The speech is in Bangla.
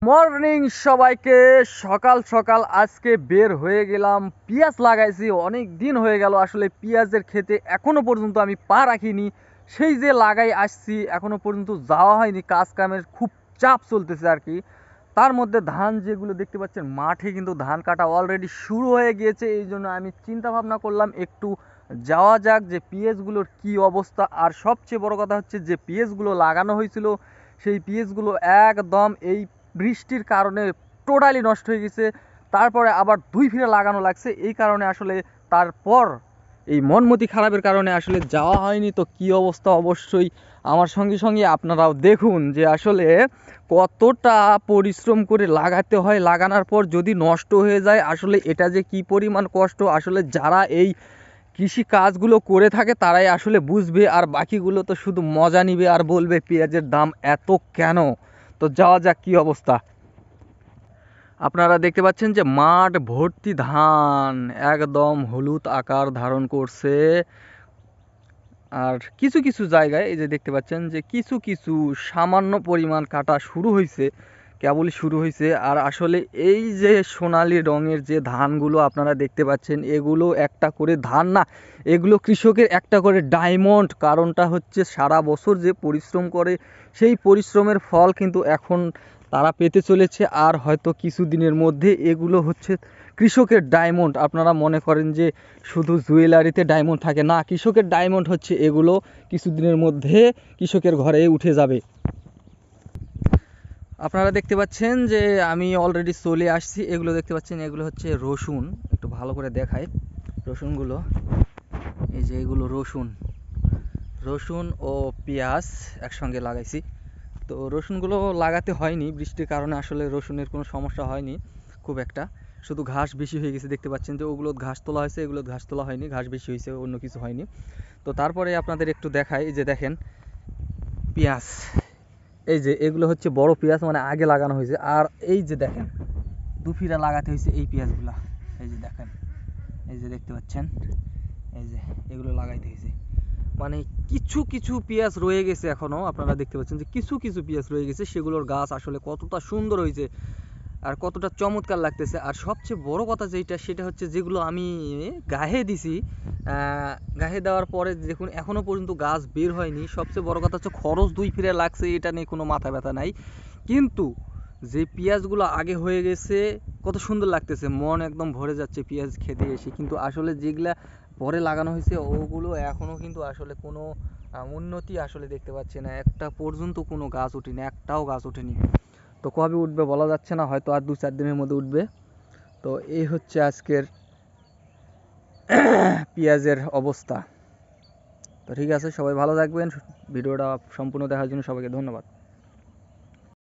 মর্নিং সবাইকে। সকাল সকাল আজকে বের হয়ে গেলাম, পেঁয়াজ লাগাইছি। অনেক দিন হয়ে গেল আসলে পেঁয়াজের ক্ষেতে এখনো পর্যন্ত আমি পা রাখিনি। সেই যে লাগাই আসছি এখনো পর্যন্ত যাওয়া হয়নি, কাজ কামের খুব চাপ চলতেছে আর কি। তার মধ্যে ধান যেগুলো দেখতে পাচ্ছেন মাঠে কিন্তু ধান কাটা অলরেডি শুরু হয়ে গিয়েছে। এই জন্য আমি চিন্তা ভাবনা করলাম একটু যাওয়া যাক যে পেঁয়াজগুলোর কি অবস্থা। আর সবচেয়ে বড় কথা হচ্ছে যে পেঁয়াজগুলো লাগানো হয়েছিল সেই পেঁয়াজগুলো একদম এই বৃষ্টির কারণে টোটালি নষ্ট হয়ে গেছে। তারপরে আবার দুই ফিরে লাগানো লাগছে, এই কারণে আসলে তারপর এই মনমতি খারাপের কারণে আসলে যাওয়া হয়নি। তো কি অবস্থা অবশ্যই আমার সঙ্গে সঙ্গে আপনারাও দেখুন যে আসলে কতটা পরিশ্রম করে লাগাতে হয়, লাগানোর পর যদি নষ্ট হয়ে যায় আসলে এটা যে কি পরিমাণ কষ্ট আসলে যারা এই কৃষি কাজগুলো করে থাকে তারাই আসলে বুঝবে। আর বাকিগুলো তো শুধু মজা নিবে আর বলবে পেঁয়াজের দাম এত কেন। তো যাওয়া যাক কি অবস্থা। আপনারা দেখতে পাচ্ছেন যে মাঠ ভর্তি ধান, একদম হলুদ আকার ধারণ করছে। আর কিছু কিছু জায়গায় এই যে দেখতে পাচ্ছেন যে কিছু কিছু সামান্য পরিমাণ কাটা শুরু হয়েছে, কেবলই শুরু হয়েছে। আর আসলে এই যে সোনালী রঙের যে ধানগুলো আপনারা দেখতে পাচ্ছেন এগুলো একটা করে ধান না, এগুলো কৃষকের একটা করে ডায়মন্ড। কারণটা হচ্ছে সারা বছর যে পরিশ্রম করে সেই পরিশ্রমের ফল কিন্তু এখন তারা পেতে চলেছে। আর হয়তো কিছু দিনের মধ্যে এগুলো হচ্ছে কৃষকের ডায়মন্ড। আপনারা মনে করেন যে শুধু জুয়েলারিতে ডায়মন্ড থাকে না, কৃষকের ডায়মন্ড হচ্ছে এগুলো কিছুদিনের মধ্যে কৃষকের ঘরে উঠে যাবে। আপনারা দেখতে পাচ্ছেন যে আমি অলরেডি চলে আসছি। এগুলো দেখতে পাচ্ছেন এগুলো হচ্ছে রসুন, একটু ভালো করে দেখায় রসুনগুলো। এই যে এগুলো রসুন, রসুন ও পেঁয়াজ একসঙ্গে লাগাইছি। তো রসুনগুলো লাগাতে হয়নি বৃষ্টির কারণে, আসলে রসুনের কোনো সমস্যা হয়নি খুব একটা। শুধু ঘাস বেশি হয়ে গেছে, দেখতে পাচ্ছেন যে ওগুলো ঘাস তোলা হয়েছে, এগুলো ঘাস তোলা হয়নি, ঘাস বেশি হয়েছে, অন্য কিছু হয়নি। তো তারপরে আপনাদের একটু দেখাই, এই যে দেখেন পেঁয়াজ, এই যে এগুলো হচ্ছে বড় পেঁয়াজ, মানে আগে লাগানো হয়েছে। আর এই যে দেখেন দুফিরা লাগাতে হয়েছে এই পেঁয়াজগুলা। এই যে দেখেন, এই যে দেখতে পাচ্ছেন, এই যে এগুলো লাগাইতে হয়েছে। মানে কিছু কিছু পেঁয়াজ রয়ে গেছে এখনো, আপনারা দেখতে পাচ্ছেন যে কিছু কিছু পেঁয়াজ রয়ে গেছে। সেগুলোর গাছ আসলে কতটা সুন্দর হয়েছে আর কতটা চমৎকার লাগতেছে। আর সবচেয়ে বড় কথা যেটা, সেটা হচ্ছে যেগুলো আমি গাহে দিছি, গাহে দেওয়ার পরে দেখুন এখনো পর্যন্ত গাছ বের হয়নি। সবচেয়ে বড় কথা হচ্ছে খরচ দুই ফিরে লাগছে, এটা নিয়ে কোনো মাথা ব্যথা নাই। কিন্তু যে পেঁয়াজগুলো আগে হয়ে গেছে কত সুন্দর লাগতেছে, মন একদম ভরে যাচ্ছে পেঁয়াজ খেতে এসে। কিন্তু আসলে যেগুলা পরে লাগানো হয়েছে ওগুলো এখনো কিন্তু আসলে কোনো উন্নতি আসলে দেখতে পাচ্ছি না, একটা পর্যন্ত কোনো গাছ ওঠেনি, একটাও গাছ ওঠেনি। তো কবে উঠবে বলা যাচ্ছে না, হয়তো আর 2-4 দিনের মধ্যে উঠবে। তো এই হচ্ছে আজকের পেঁয়াজের অবস্থা। তো ঠিক আছে, সবাই ভালো থাকবেন। ভিডিওটা সম্পূর্ণ দেখার জন্য সবাইকে ধন্যবাদ।